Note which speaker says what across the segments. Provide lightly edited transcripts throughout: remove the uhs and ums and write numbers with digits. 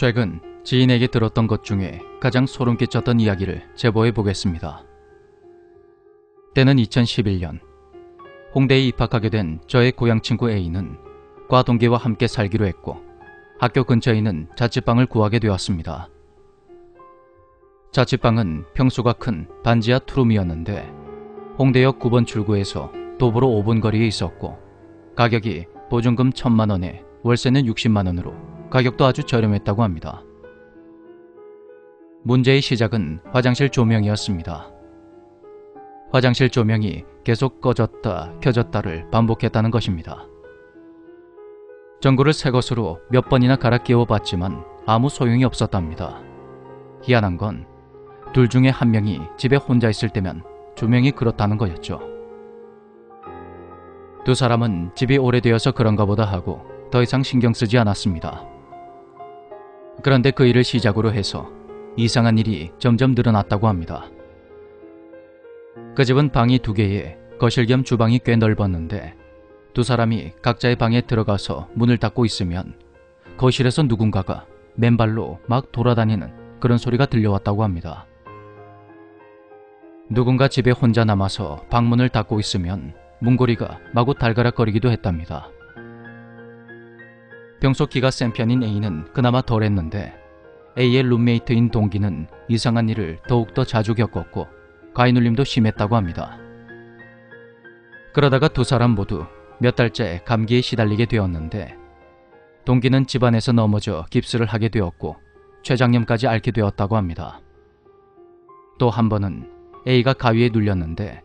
Speaker 1: 최근 지인에게 들었던 것 중에 가장 소름 끼쳤던 이야기를 제보해 보겠습니다. 때는 2011년 홍대에 입학하게 된 저의 고향 친구 A는 과 동기와 함께 살기로 했고 학교 근처에 있는 자취방을 구하게 되었습니다. 자취방은 평수가 큰 반지하 투룸이었는데 홍대역 9번 출구에서 도보로 5분 거리에 있었고 가격이 보증금 1,000만 원에 월세는 60만 원으로 가격도 아주 저렴했다고 합니다. 문제의 시작은 화장실 조명이었습니다. 화장실 조명이 계속 꺼졌다 켜졌다를 반복했다는 것입니다. 전구를 새 것으로 몇 번이나 갈아 끼워봤지만 아무 소용이 없었답니다. 희한한 건 둘 중에 한 명이 집에 혼자 있을 때면 조명이 그렇다는 거였죠. 두 사람은 집이 오래되어서 그런가 보다 하고 더 이상 신경 쓰지 않았습니다. 그런데 그 일을 시작으로 해서 이상한 일이 점점 늘어났다고 합니다. 그 집은 방이 2개에 거실 겸 주방이 꽤 넓었는데 두 사람이 각자의 방에 들어가서 문을 닫고 있으면 거실에서 누군가가 맨발로 막 돌아다니는 그런 소리가 들려왔다고 합니다. 누군가 집에 혼자 남아서 방문을 닫고 있으면 문고리가 마구 달가락거리기도 했답니다. 평소 기가 센 편인 A는 그나마 덜했는데 A의 룸메이트인 동기는 이상한 일을 더욱더 자주 겪었고 가위눌림도 심했다고 합니다. 그러다가 두 사람 모두 몇 달째 감기에 시달리게 되었는데 동기는 집안에서 넘어져 깁스를 하게 되었고 췌장염까지 앓게 되었다고 합니다. 또 한 번은 A가 가위에 눌렸는데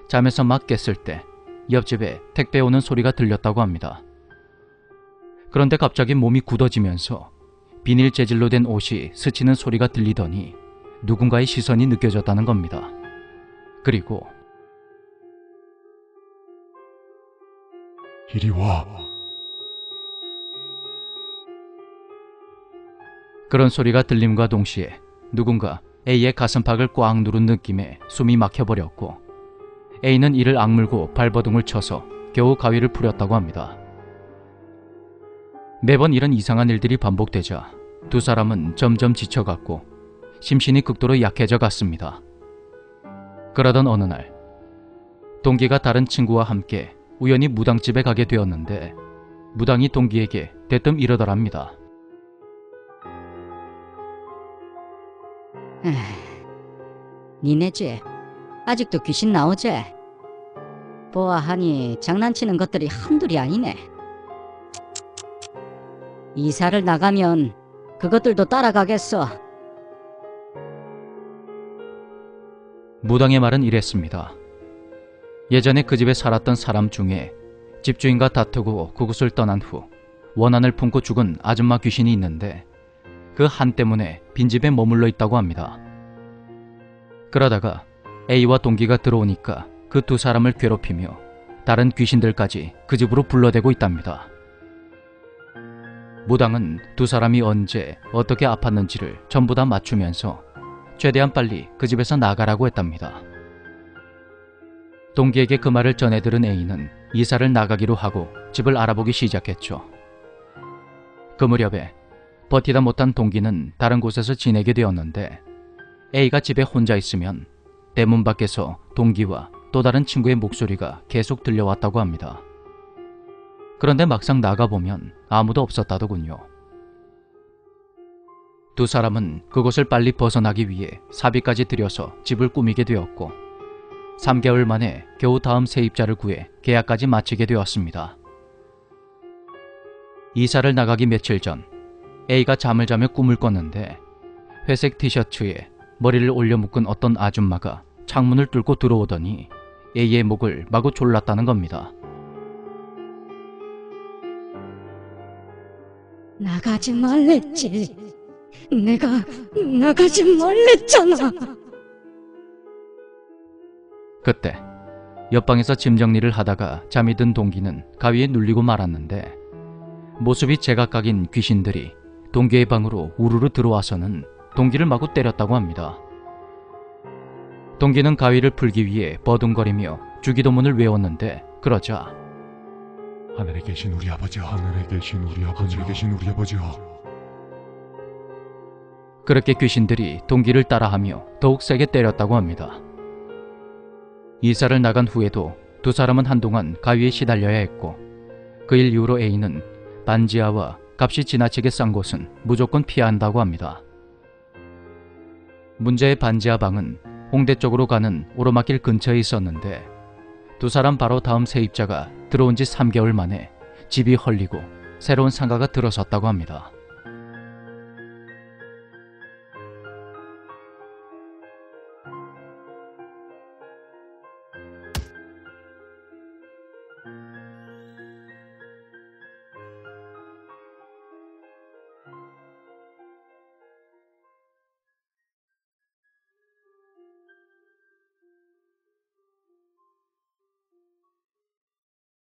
Speaker 1: 잠에서 막 깼을 때 옆집에 택배 오는 소리가 들렸다고 합니다. 그런데 갑자기 몸이 굳어지면서 비닐 재질로 된 옷이 스치는 소리가 들리더니 누군가의 시선이 느껴졌다는 겁니다. 그리고
Speaker 2: 이리 와.
Speaker 1: 그런 소리가 들림과 동시에 누군가 A의 가슴팍을 꽉 누른 느낌에 숨이 막혀버렸고 A는 이를 악물고 발버둥을 쳐서 겨우 가위를 풀었다고 합니다. 매번 이런 이상한 일들이 반복되자 두 사람은 점점 지쳐갔고 심신이 극도로 약해져 갔습니다. 그러던 어느 날 동기가 다른 친구와 함께 우연히 무당집에 가게 되었는데 무당이 동기에게 대뜸 이러더랍니다.
Speaker 3: 니네 집 아직도 귀신 나오지? 보아하니 장난치는 것들이 한둘이 아니네. 이사를 나가면 그것들도 따라가겠어.
Speaker 1: 무당의 말은 이랬습니다. 예전에 그 집에 살았던 사람 중에 집주인과 다투고 그곳을 떠난 후 원한을 품고 죽은 아줌마 귀신이 있는데 그 한 때문에 빈집에 머물러 있다고 합니다. 그러다가 A와 동기가 들어오니까 그 두 사람을 괴롭히며 다른 귀신들까지 그 집으로 불러대고 있답니다. 무당은 두 사람이 언제 어떻게 아팠는지를 전부 다 맞추면서 최대한 빨리 그 집에서 나가라고 했답니다. 동기에게 그 말을 전해 들은 A는 이사를 나가기로 하고 집을 알아보기 시작했죠. 그 무렵에 버티다 못한 동기는 다른 곳에서 지내게 되었는데 A가 집에 혼자 있으면 대문 밖에서 동기와 또 다른 친구의 목소리가 계속 들려왔다고 합니다. 그런데 막상 나가보면 아무도 없었다더군요. 두 사람은 그곳을 빨리 벗어나기 위해 사비까지 들여서 집을 꾸미게 되었고 3개월 만에 겨우 다음 세입자를 구해 계약까지 마치게 되었습니다. 이사를 나가기 며칠 전 A가 잠을 자며 꿈을 꿨는데 회색 티셔츠에 머리를 올려 묶은 어떤 아줌마가 창문을 뚫고 들어오더니 A의 목을 마구 졸랐다는 겁니다.
Speaker 3: 나가지 말랬지. 내가 나가지 말랬잖아.
Speaker 1: 그때 옆방에서 짐 정리를 하다가 잠이 든 동기는 가위에 눌리고 말았는데 모습이 제각각인 귀신들이 동기의 방으로 우르르 들어와서는 동기를 마구 때렸다고 합니다. 동기는 가위를 풀기 위해 버둥거리며 주기도문을 외웠는데 그러자
Speaker 2: 하늘에 계신 우리 아버지여, 하늘에 계신 우리 아버지여, 하늘에 계신 우리 아버지여.
Speaker 1: 그렇게 귀신들이 동기를 따라하며 더욱 세게 때렸다고 합니다. 이사를 나간 후에도 두 사람은 한동안 가위에 시달려야 했고 그 일 이후로 A는 반지하와 값이 지나치게 싼 곳은 무조건 피해야 한다고 합니다. 문제의 반지하 방은 홍대 쪽으로 가는 오르막길 근처에 있었는데 두 사람 바로 다음 세입자가 들어온 지 3개월 만에 집이 헐리고 새로운 상가가 들어섰다고 합니다.